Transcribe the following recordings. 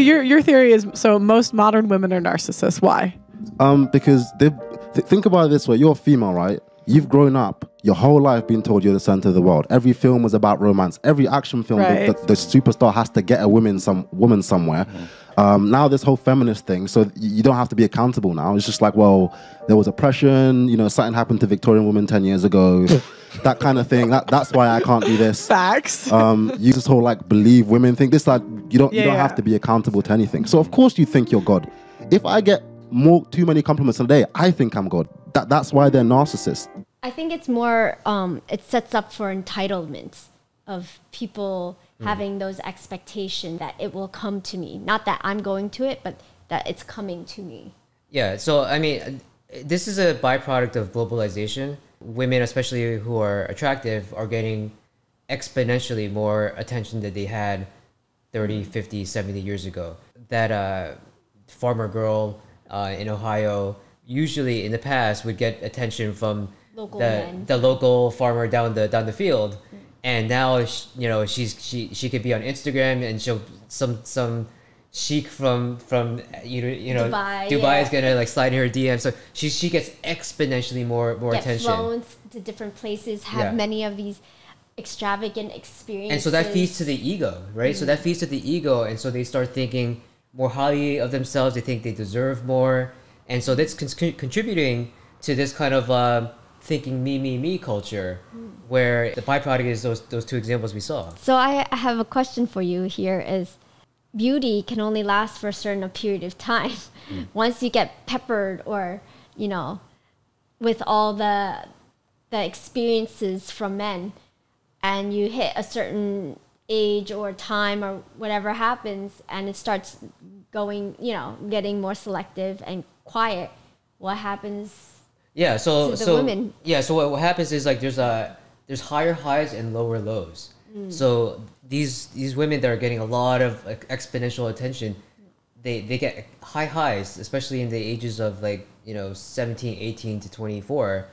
your theory is, so most modern women are narcissists. Why? Because think about it this way: you're a female, right? You've grown up your whole life being told you're the center of the world. Every film was about romance. Every action film, Right. the superstar has to get a woman somewhere. Now this whole feminist thing, so you don't have to be accountable now. It's just like, well, there was oppression. You know, something happened to Victorian women 10 years ago. That kind of thing. That's why I can't do this. Facts. You this whole like believe women thing. This like you don't have to be accountable to anything. So of course you think you're God. If I get too many compliments a day, I think I'm God. That's why they're narcissists. I think it's more, it sets up for entitlement of people having those expectations that it will come to me. Not that I'm going to it, but that it's coming to me. Yeah, so I mean, this is a byproduct of globalization. Women, especially who are attractive, are getting exponentially more attention than they had 30, 50, 70 years ago. That farmer girl in Ohio usually in the past would get attention from the local farmer down the field, and now she could be on Instagram and she'll some sheik from Dubai is gonna like slide in her DM, so she gets exponentially more attention. Get flown to different places, have many of these extravagant experiences, and so that feeds to the ego, right? So that feeds to the ego, and so they start thinking more highly of themselves. They think they deserve more. And so that's contributing to this kind of thinking me culture, where the byproduct is those two examples we saw. So I have a question for you here is, beauty can only last for a certain period of time. Once you get peppered or, with all the experiences from men, and you hit a certain age or time or whatever happens, and it starts going, getting more selective and quiet, what happens to the women? Yeah, so what happens is like there's higher highs and lower lows. So these women that are getting a lot of exponential attention, they get high highs, especially in the ages of 17, 18 to 24,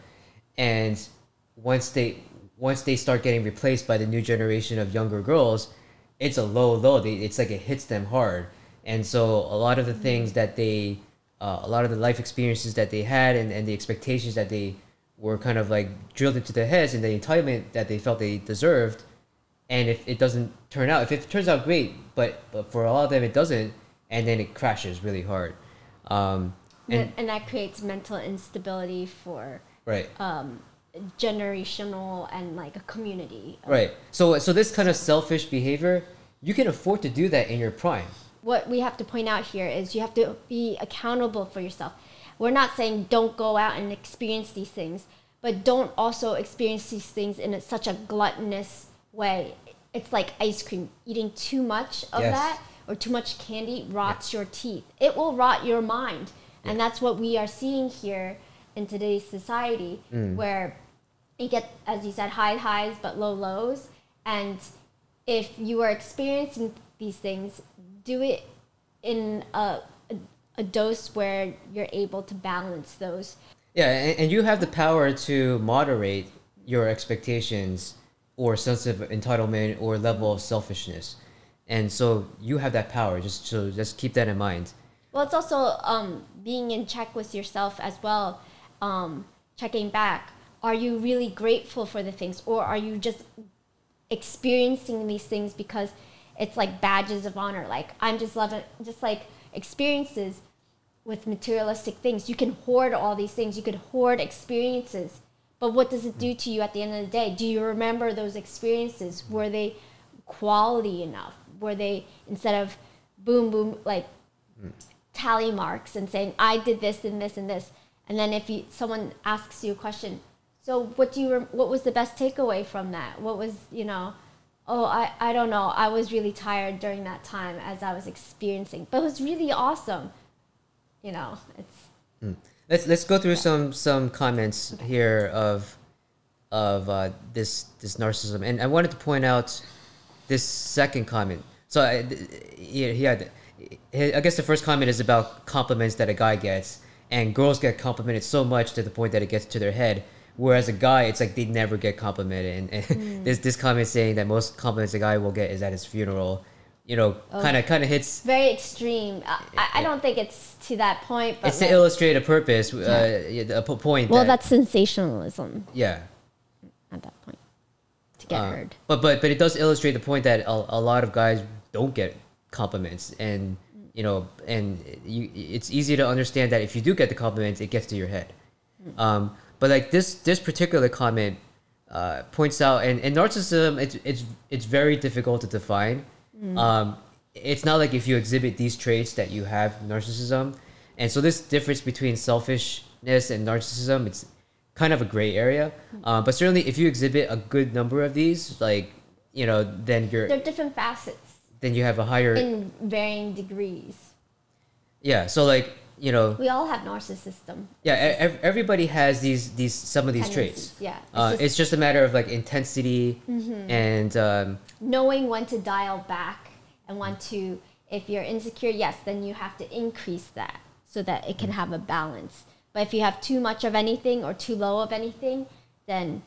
and once they start getting replaced by the new generation of younger girls, it's a low. It's like it hits them hard. And so a lot of the things that a lot of the life experiences that they had and the expectations that they were kind of like drilled into their heads, and the entitlement that they felt they deserved, and if it doesn't turn out, if it turns out great, but for a lot of them it doesn't, and then it crashes really hard. And that creates mental instability for generational and like a community. Right. So this kind of selfish behavior, you can afford to do that in your prime. What we have to point out here is you have to be accountable for yourself. We're not saying don't go out and experience these things, but don't also experience these things in such a gluttonous way. It's like ice cream. Eating too much of that or too much candy rots your teeth. It will rot your mind. And that's what we are seeing here in today's society, where you get, as you said, high highs but low lows. And if you are experiencing these things, do it in a dose where you're able to balance those. Yeah, and you have the power to moderate your expectations or sense of entitlement or level of selfishness. And so you have that power, just keep that in mind. Well, it's also being in check with yourself as well, checking back. Are you really grateful for the things, or are you just experiencing these things because it's like badges of honor? Like, I'm just loving, just like experiences with materialistic things. You can hoard all these things. You could hoard experiences. But what does it do to you at the end of the day? Do you remember those experiences? Were they quality enough? Were they, instead of boom, boom, like tally marks and saying, I did this and this and this. And then if someone asks you a question, so what was the best takeaway from that? What was, I don't know. I was really tired during that time as I was experiencing, but it was really awesome. Let's go through some comments here of this narcissism, and I wanted to point out this second comment. So I guess the first comment is about compliments that a guy gets, and girls get complimented so much to the point that it gets to their head. Whereas a guy, it's like they never get complimented. And this comment saying that most compliments a guy will get is at his funeral, kind of hits. Very extreme. I don't think it's to that point. But It's to illustrate a purpose, a point. Well, that's sensationalism Yeah. at that point to get heard. But it does illustrate the point that a lot of guys don't get compliments, and it's easy to understand that if you do get the compliments, it gets to your head. But like this particular comment points out, and narcissism, it's very difficult to define. It's not like if you exhibit these traits that you have narcissism, and so this difference between selfishness and narcissism, it's kind of a gray area. But certainly, if you exhibit a good number of these, like then They're different facets then you have a higher in varying degrees. Yeah, so like we all have narcissism. Yeah, everybody has these some of these Tendencies, traits. yeah, it's just a matter of like intensity and knowing when to dial back and when to, if you're insecure, yes, then you have to increase that so that it can have a balance. But if you have too much of anything or too low of anything, then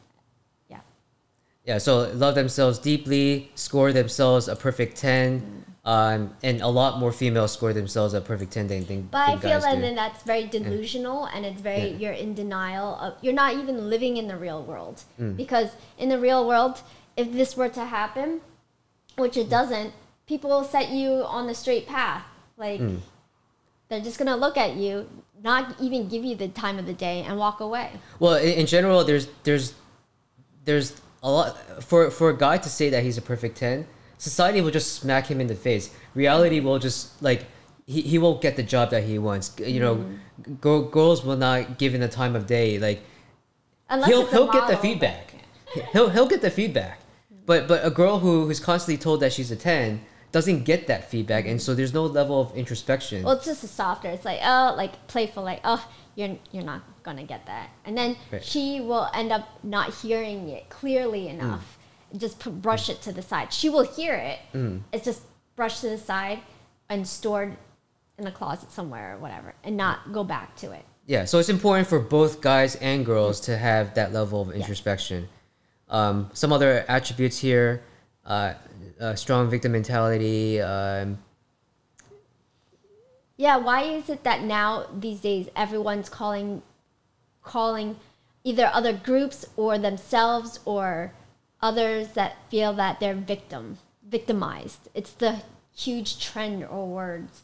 yeah, so love themselves deeply, score themselves a perfect 10, and a lot more females score themselves a perfect 10 than But I feel guys do. that that's very delusional, and it's very, you're in denial of, you're not even living in the real world. Because in the real world, if this were to happen, which it doesn't, people will set you on the straight path. Like, they're just going to look at you, not even give you the time of the day, and walk away. Well, in general, there's a lot for a guy to say that he's a perfect 10. Society will just smack him in the face. Reality will just like he won't get the job that he wants. Girls will not give him the time of day. Like Unless he'll it's a get the model, feedback. He'll get the feedback. But a girl who's constantly told that she's a 10 doesn't get that feedback, and so there's no level of introspection. Well, it's just a softer. It's like like playful. Like you're not gonna get that, and then she will end up not hearing it clearly enough. Just brush it to the side. She will hear it. It's just brushed to the side and stored in a closet somewhere or whatever, and not go back to it. Yeah, so it's important for both guys and girls to have that level of introspection. Some other attributes here: strong victim mentality. Yeah, why is it that now these days everyone's calling either other groups or themselves or others that feel that they're victimized? It's the huge trend or words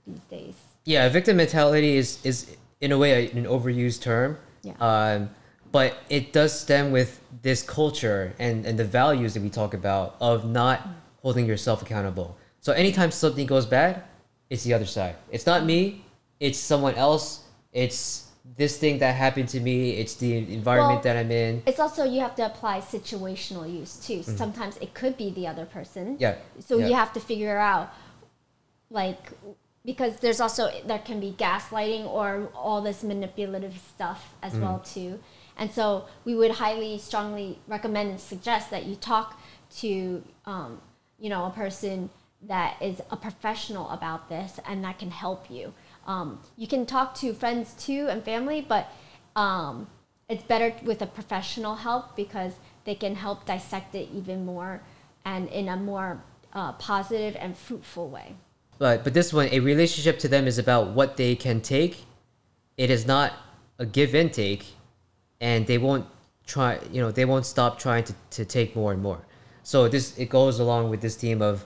these days. Yeah, victim mentality is in a way an overused term. Yeah. But it does stem with this culture and the values that we talk about of not holding yourself accountable. So anytime something goes bad, it's the other side. It's not me, it's someone else. It's this thing that happened to me. It's the environment that I'm in. It's also, you have to apply situational use too. Sometimes it could be the other person. Yeah. So you have to figure out, like, because there can be gaslighting or all this manipulative stuff as well too. And so we would strongly recommend and suggest that you talk to, a person that is a professional about this and that can help you. You can talk to friends too and family, but it's better with a professional help because they can help dissect it even more and in a more positive and fruitful way. But this one, a relationship to them is about what they can take. It is not a give and take, and they won't stop trying to take more and more. So it goes along with this theme of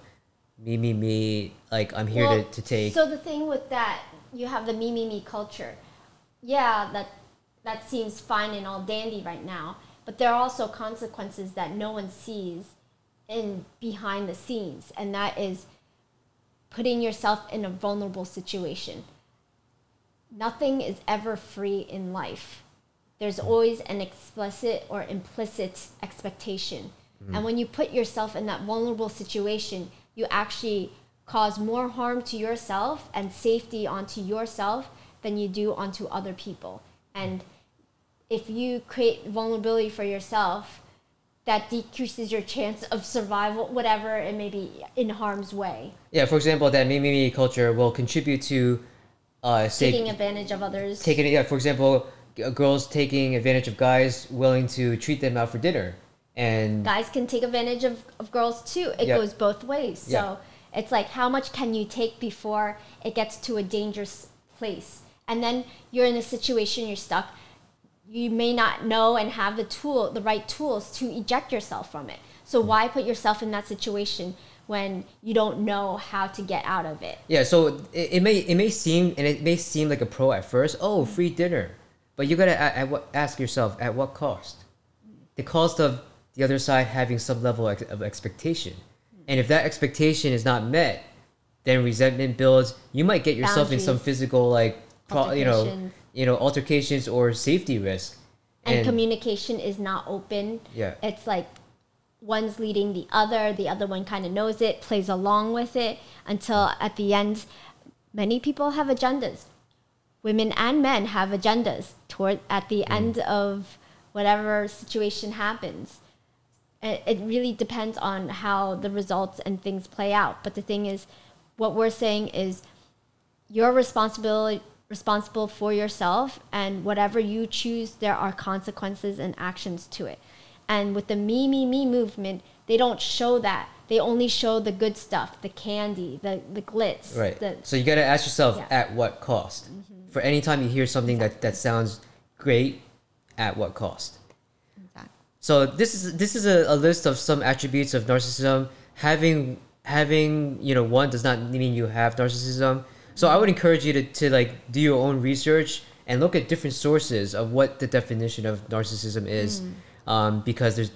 me, like I'm here to take. So the thing with that, you have the me culture. Yeah, that seems fine and all dandy right now, but there are also consequences that no one sees in behind the scenes, and that is putting yourself in a vulnerable situation. Nothing is ever free in life. There's always an explicit or implicit expectation. And when you put yourself in that vulnerable situation, you actually cause more harm to yourself and safety onto yourself than you do onto other people. And if you create vulnerability for yourself, that decreases your chance of survival, whatever it may be, in harm's way. Yeah, for example, that me culture will contribute to taking advantage of others. For example, girls taking advantage of guys willing to treat them out for dinner. And guys can take advantage of girls too. It goes both ways. So It's like, how much can you take before it gets to a dangerous place? And then you're in a situation, you're stuck. You may not know and have the right tools to eject yourself from it. So why put yourself in that situation when you don't know how to get out of it? Yeah, so it may seem like a pro at first. Oh, free dinner, but you gotta ask yourself, at what cost? The cost of the other side having some level of expectation, and if that expectation is not met, then resentment builds. You might get yourself in some physical altercations or safety risk. And communication is not open. Yeah, it's like one's leading the other one kind of knows it, plays along with it, until at the end, many people have agendas. Women and men have agendas at the end of whatever situation happens. It really depends on how the results and things play out. But the thing is, what we're saying is you're responsible for yourself, and whatever you choose, there are consequences and actions to it. And with the me movement, they don't show that. They only show the good stuff, the candy, the glitz. Right. So you got to ask yourself, at what cost? Mm-hmm. For any time you hear something that sounds great, at what cost? Exactly. So this is a list of some attributes of narcissism. Having one does not mean you have narcissism. So I would encourage you to like do your own research and look at different sources of what the definition of narcissism is. Because there's